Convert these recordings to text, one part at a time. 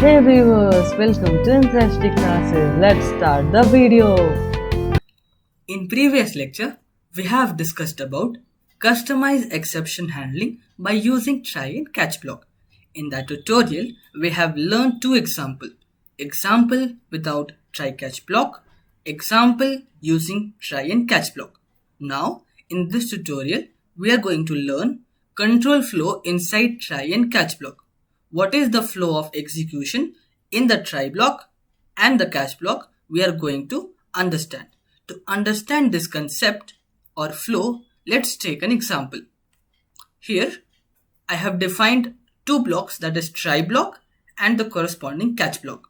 Hey viewers, welcome to Interesting Classes. Let's start the video. In previous lecture, we have discussed about customize exception handling by using try and catch block. In that tutorial, we have learned two examples. Example without try catch block, example using try and catch block. Now, in this tutorial, we are going to learn control flow inside try and catch block. What is the flow of execution in the try block and the catch block we are going to understand. To understand this concept or flow, let's take an example. Here, I have defined two blocks, that is try block and the corresponding catch block.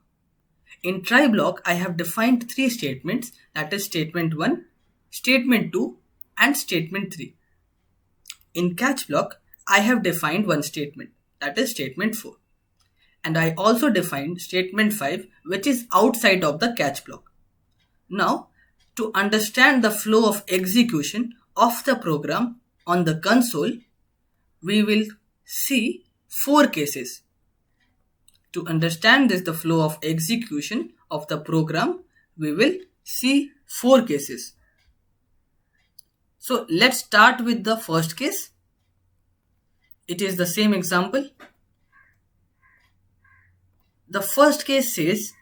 In try block, I have defined three statements, that is statement 1, statement 2 and statement 3. In catch block, I have defined one statement, that is statement 4. And I also defined statement 5, which is outside of the catch block. Now, to understand the flow of execution of the program on the console, we will see four cases. To understand the flow of execution of the program, we will see four cases. So let's start with the first case. It is the same example. The first case says,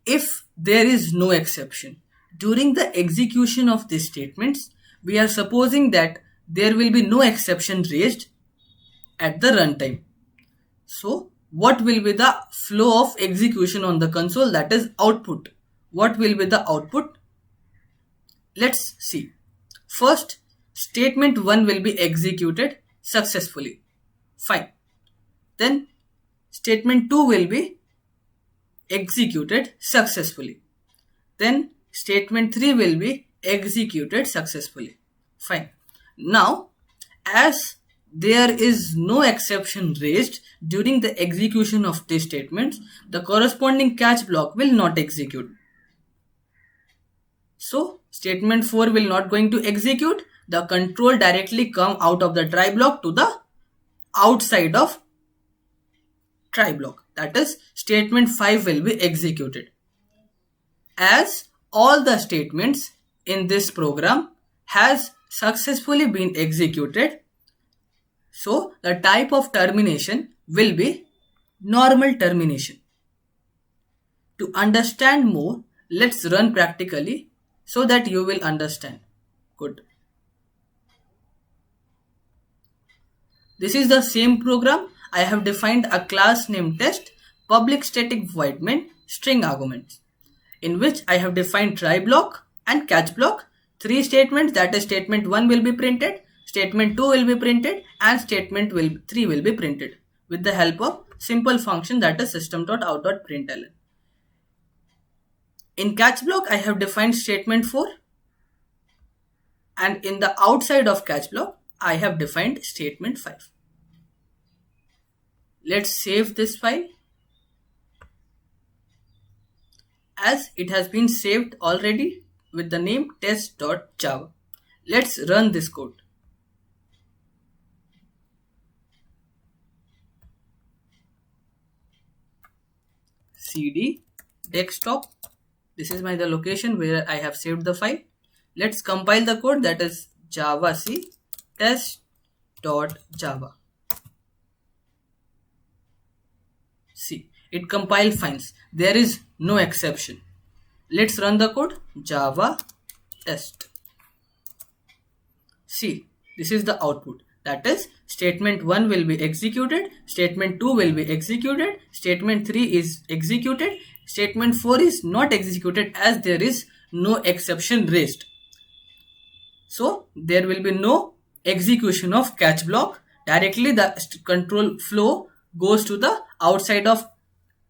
if there is no exception during the execution of these statements, we are supposing that there will be no exception raised at the runtime. So, what will be the flow of execution on the console, that is output? What will be the output? Let's see. First, statement 1 will be executed successfully. Fine. Then, statement 2 will be executed successfully. Then statement 3 will be executed successfully. Fine. Now, as there is no exception raised during the execution of these statements, the corresponding catch block will not execute. So, statement 4 will not going to execute. The control directly come out of the try block to the outside of try block. That is, statement 5 will be executed. As all the statements in this program has successfully been executed, so the type of termination will be normal termination. To understand more, let's run practically so that you will understand. Good. This is the same program. I have defined a class named test, public static void main, string arguments, in which I have defined try block and catch block. Three statements, that is statement 1 will be printed, statement 2 will be printed and statement 3 will be printed with the help of simple function, that is system.out.println. In catch block, I have defined statement 4 and in the outside of catch block, I have defined statement 5. Let's save this file. As it has been saved already with the name test.java. Let's run this code. cd desktop. This is the location where I have saved the file. Let's compile the code, that is javac test.java. See, it compiled fine. There is no exception. Let's run the code java test. See, this is the output. That is, statement 1 will be executed, statement 2 will be executed, statement 3 is executed, statement 4 is not executed as there is no exception raised. So, there will be no execution of catch block. Directly the control flow goes to the outside of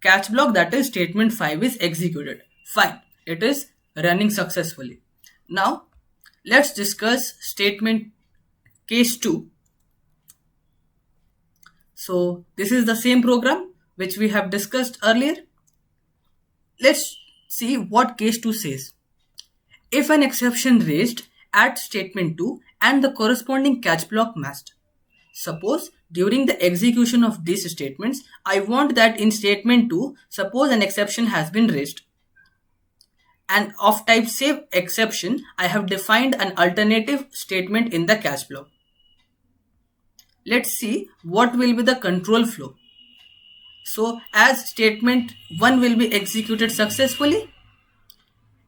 catch block, that is statement 5 is executed. Fine, it is running successfully. Now, let's discuss statement case 2. So, this is the same program which we have discussed earlier. Let's see what case 2 says. If an exception raised at statement 2 and the corresponding catch block matched. suppose during the execution of these statements, I want that in statement 2, suppose an exception has been raised. And of type save exception, I have defined an alternative statement in the catch block. Let's see what will be the control flow. So as statement 1 will be executed successfully,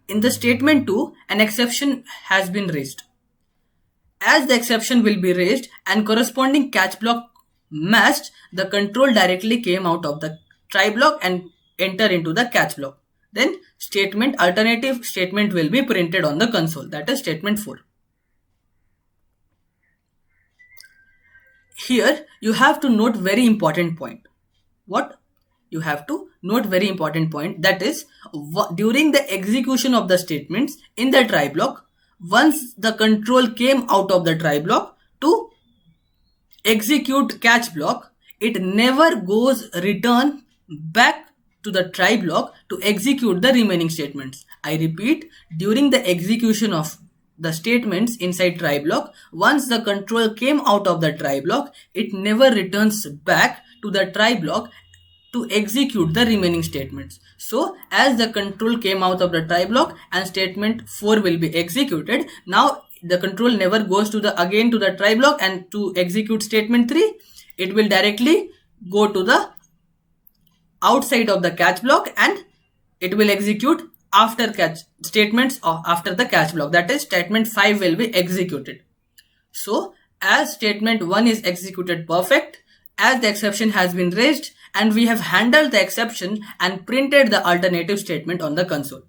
in the statement 2, an exception has been raised. As the exception will be raised and corresponding catch block matched, the control directly came out of the try block and enter into the catch block. Then alternative statement will be printed on the console, that is statement 4. Here you have to note very important point. What? You have to note very important point, that is during the execution of the statements in the try block, once the control came out of the try block to execute catch block, it never goes return back to the try block to execute the remaining statements. I repeat, during the execution of the statements inside try block, once the control came out of the try block, it never returns back to the try block to execute the remaining statements. So as the control came out of the try block and statement 4 will be executed, now the control never goes to the try block and to execute statement 3. It will directly go to the outside of the catch block and it will execute after catch statements or after the catch block, that is statement 5 will be executed. So as statement 1 is executed perfect, as the exception has been raised and we have handled the exception and printed the alternative statement on the console.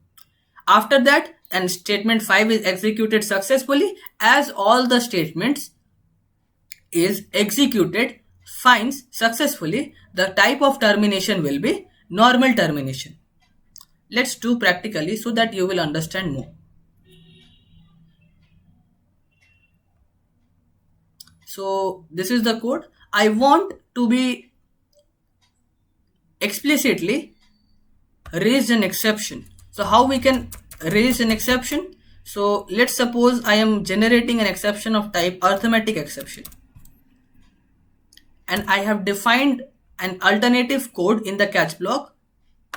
After that, and statement 5 is executed successfully, as all the statements is executed finds successfully, the type of termination will be normal termination. Let's do practically so that you will understand more. So this is the code. I want to be explicitly raised an exception. So how we can raise an exception? So let's suppose I am generating an exception of type arithmetic exception, and I have defined an alternative code in the catch block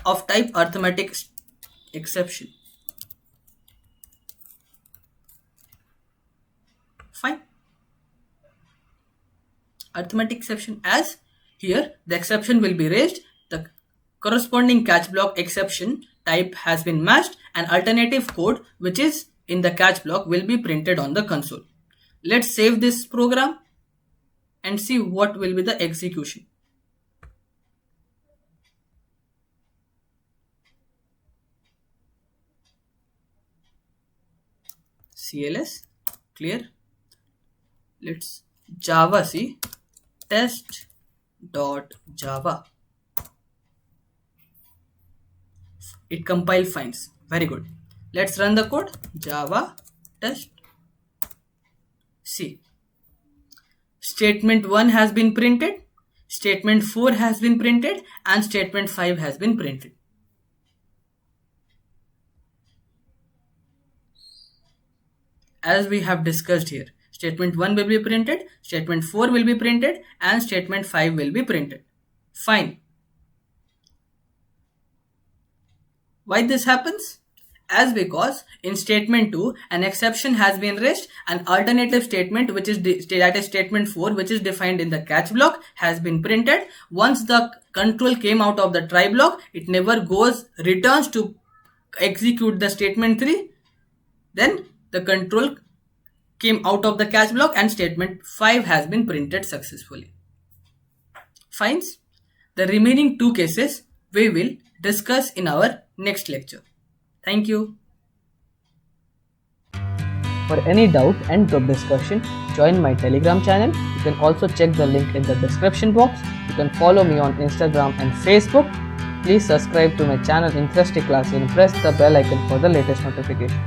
of type arithmetic exception. Fine. Arithmetic exception, as here the exception will be raised, the corresponding catch block exception type has been matched, and alternative code which is in the catch block will be printed on the console. Let's save this program and see what will be the execution. CLS clear. Let's Java C test.java. It compile finds. Very good. Let's run the code. Java test C. Statement 1 has been printed, statement 4 has been printed, and statement 5 has been printed. As we have discussed here, statement 1 will be printed, statement 4 will be printed, and statement 5 will be printed. Fine. Why this happens? As because in statement 2 an exception has been raised, an alternative statement which is that is statement 4 which is defined in the catch block has been printed. Once the control came out of the try block, it never returns to execute the statement 3. Then the control came out of the catch block and statement 5 has been printed successfully. Fines. The remaining 2 cases we will discuss in our next lecture. Thank you. For any doubt and group discussion, join my Telegram channel. You can also check the link in the description box. You can follow me on Instagram and Facebook. Please subscribe to my channel Interesting Class and press the bell icon for the latest notification.